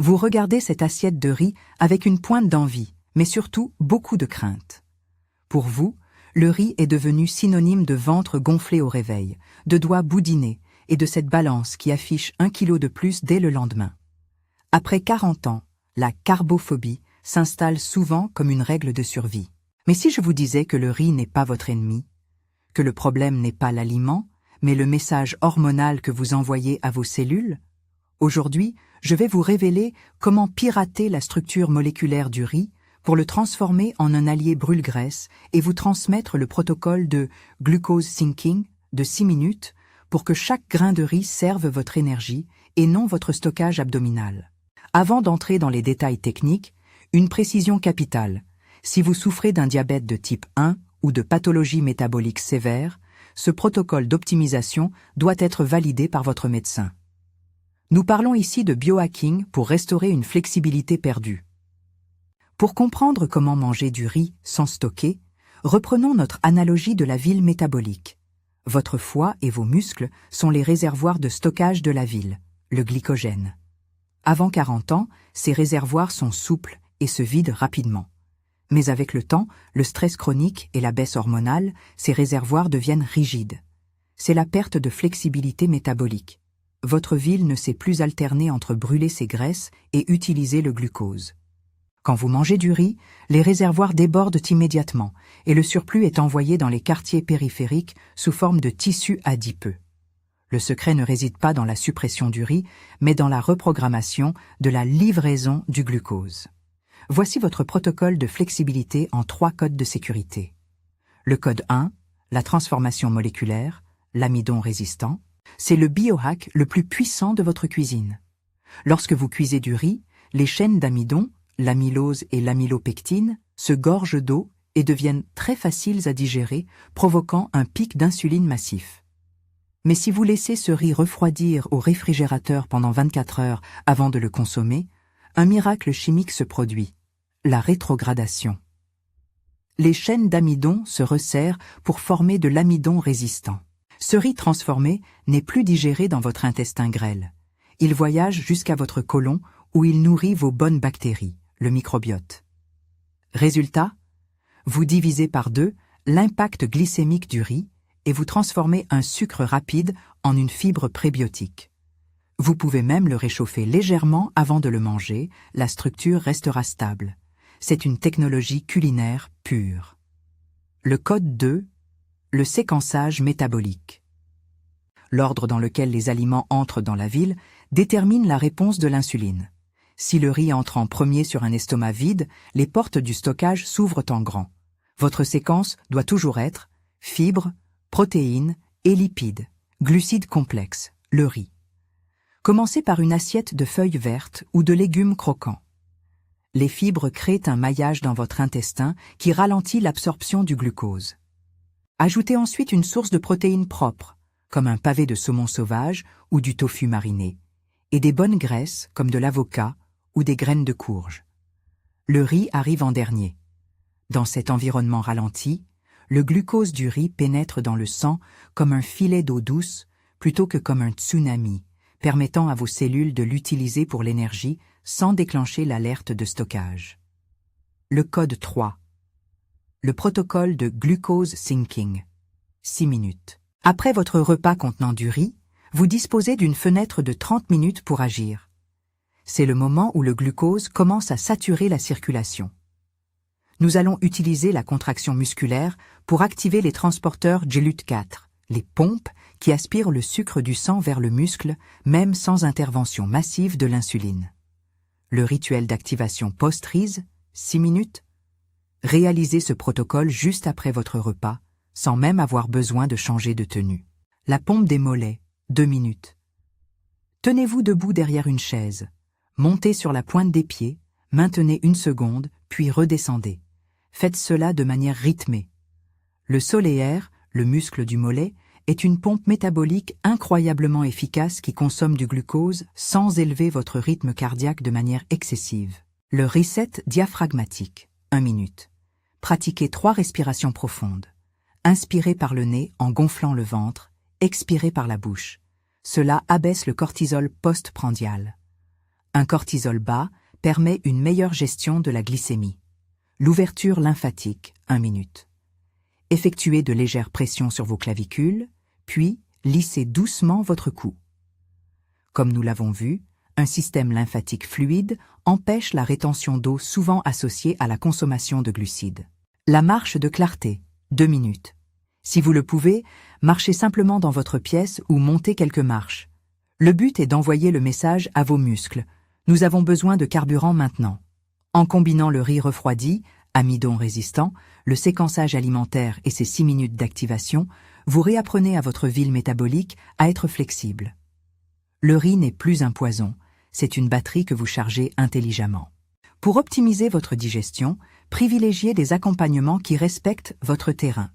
Vous regardez cette assiette de riz avec une pointe d'envie, mais surtout beaucoup de crainte. Pour vous, le riz est devenu synonyme de ventre gonflé au réveil, de doigts boudinés et de cette balance qui affiche 1 kilo de plus dès le lendemain. Après 40 ans, la carbophobie s'installe souvent comme une règle de survie. Mais si je vous disais que le riz n'est pas votre ennemi, que le problème n'est pas l'aliment, mais le message hormonal que vous envoyez à vos cellules, aujourd'hui, je vais vous révéler comment pirater la structure moléculaire du riz pour le transformer en un allié brûle-graisse et vous transmettre le protocole de glucose syncing de 6 minutes pour que chaque grain de riz serve votre énergie et non votre stockage abdominal. Avant d'entrer dans les détails techniques, une précision capitale. Si vous souffrez d'un diabète de type 1 ou de pathologie métabolique sévère, ce protocole d'optimisation doit être validé par votre médecin. Nous parlons ici de biohacking pour restaurer une flexibilité perdue. Pour comprendre comment manger du riz sans stocker, reprenons notre analogie de la ville métabolique. Votre foie et vos muscles sont les réservoirs de stockage de la ville, le glycogène. Avant 40 ans, ces réservoirs sont souples et se vident rapidement. Mais avec le temps, le stress chronique et la baisse hormonale, ces réservoirs deviennent rigides. C'est la perte de flexibilité métabolique. Votre ville ne sait plus alterner entre brûler ses graisses et utiliser le glucose. Quand vous mangez du riz, les réservoirs débordent immédiatement et le surplus est envoyé dans les quartiers périphériques sous forme de tissus adipeux. Le secret ne réside pas dans la suppression du riz, mais dans la reprogrammation de la livraison du glucose. Voici votre protocole de flexibilité en 3 codes de sécurité. Le code 1, la transformation moléculaire, l'amidon résistant, c'est le biohack le plus puissant de votre cuisine. Lorsque vous cuisez du riz, les chaînes d'amidon, l'amylose et l'amylopectine, se gorgent d'eau et deviennent très faciles à digérer, provoquant un pic d'insuline massif. Mais si vous laissez ce riz refroidir au réfrigérateur pendant 24 heures avant de le consommer, un miracle chimique se produit, la rétrogradation. Les chaînes d'amidon se resserrent pour former de l'amidon résistant. Ce riz transformé n'est plus digéré dans votre intestin grêle. Il voyage jusqu'à votre côlon où il nourrit vos bonnes bactéries, le microbiote. Résultat, vous divisez par 2 l'impact glycémique du riz et vous transformez un sucre rapide en une fibre prébiotique. Vous pouvez même le réchauffer légèrement avant de le manger, la structure restera stable. C'est une technologie culinaire pure. Le code 2, le séquençage métabolique. L'ordre dans lequel les aliments entrent dans la ville détermine la réponse de l'insuline. Si le riz entre en premier sur un estomac vide, les portes du stockage s'ouvrent en grand. Votre séquence doit toujours être fibres, protéines et lipides, glucides complexes, le riz. Commencez par une assiette de feuilles vertes ou de légumes croquants. Les fibres créent un maillage dans votre intestin qui ralentit l'absorption du glucose. Ajoutez ensuite une source de protéines propres, comme un pavé de saumon sauvage ou du tofu mariné, et des bonnes graisses comme de l'avocat ou des graines de courge. Le riz arrive en dernier. Dans cet environnement ralenti, le glucose du riz pénètre dans le sang comme un filet d'eau douce plutôt que comme un tsunami, permettant à vos cellules de l'utiliser pour l'énergie sans déclencher l'alerte de stockage. Le code 3. Le protocole de glucose syncing. 6 minutes. Après votre repas contenant du riz, vous disposez d'une fenêtre de 30 minutes pour agir. C'est le moment où le glucose commence à saturer la circulation. Nous allons utiliser la contraction musculaire pour activer les transporteurs GLUT4, les pompes qui aspirent le sucre du sang vers le muscle, même sans intervention massive de l'insuline. Le rituel d'activation post-rise, 6 minutes. Réalisez ce protocole juste après votre repas, sans même avoir besoin de changer de tenue. La pompe des mollets, 2 minutes. Tenez-vous debout derrière une chaise. Montez sur la pointe des pieds, maintenez 1 seconde, puis redescendez. Faites cela de manière rythmée. Le solaire, le muscle du mollet, est une pompe métabolique incroyablement efficace qui consomme du glucose sans élever votre rythme cardiaque de manière excessive. Le reset diaphragmatique, 1 minute. Pratiquez 3 respirations profondes. Inspirez par le nez en gonflant le ventre, expirez par la bouche. Cela abaisse le cortisol postprandial. Un cortisol bas permet une meilleure gestion de la glycémie. L'ouverture lymphatique, 1 minute. Effectuez de légères pressions sur vos clavicules, puis lissez doucement votre cou. Comme nous l'avons vu, un système lymphatique fluide empêche la rétention d'eau souvent associée à la consommation de glucides. La marche de clarté, 2 minutes. Si vous le pouvez, marchez simplement dans votre pièce ou montez quelques marches. Le but est d'envoyer le message à vos muscles. Nous avons besoin de carburant maintenant. En combinant le riz refroidi, amidon résistant, le séquençage alimentaire et ses 6 minutes d'activation, vous réapprenez à votre ville métabolique à être flexible. Le riz n'est plus un poison, c'est une batterie que vous chargez intelligemment. Pour optimiser votre digestion, privilégiez des accompagnements qui respectent votre terrain.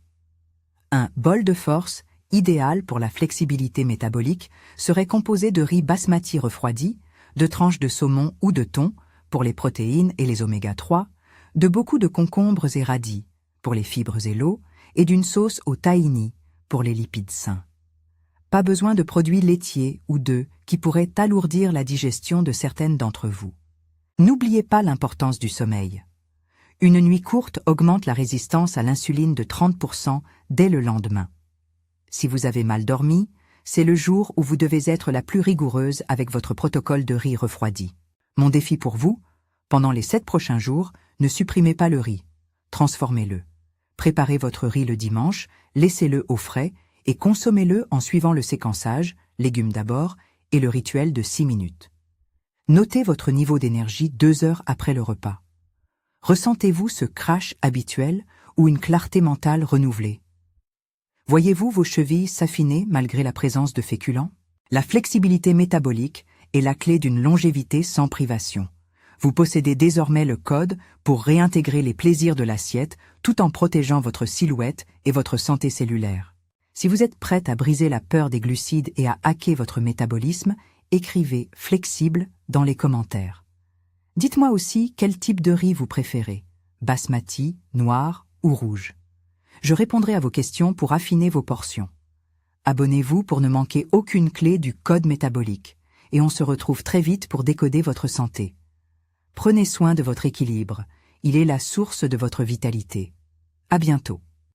Un bol de force, idéal pour la flexibilité métabolique, serait composé de riz basmati refroidi, de tranches de saumon ou de thon, pour les protéines et les oméga 3, de beaucoup de concombres et radis, pour les fibres et l'eau, et d'une sauce au tahini, pour les lipides sains. Pas besoin de produits laitiers ou d'œufs qui pourraient alourdir la digestion de certaines d'entre vous. N'oubliez pas l'importance du sommeil. Une nuit courte augmente la résistance à l'insuline de 30% dès le lendemain. Si vous avez mal dormi, c'est le jour où vous devez être la plus rigoureuse avec votre protocole de riz refroidi. Mon défi pour vous, pendant les 7 prochains jours, ne supprimez pas le riz. Transformez-le. Préparez votre riz le dimanche, laissez-le au frais et consommez-le en suivant le séquençage, légumes d'abord, et le rituel de 6 minutes. Notez votre niveau d'énergie 2 heures après le repas. Ressentez-vous ce crash habituel ou une clarté mentale renouvelée? Voyez-vous vos chevilles s'affiner malgré la présence de féculents? La flexibilité métabolique est la clé d'une longévité sans privation. Vous possédez désormais le code pour réintégrer les plaisirs de l'assiette tout en protégeant votre silhouette et votre santé cellulaire. Si vous êtes prête à briser la peur des glucides et à hacker votre métabolisme, écrivez « flexible » dans les commentaires. Dites-moi aussi quel type de riz vous préférez, basmati, noir ou rouge. Je répondrai à vos questions pour affiner vos portions. Abonnez-vous pour ne manquer aucune clé du code métabolique et on se retrouve très vite pour décoder votre santé. Prenez soin de votre équilibre, il est la source de votre vitalité. À bientôt.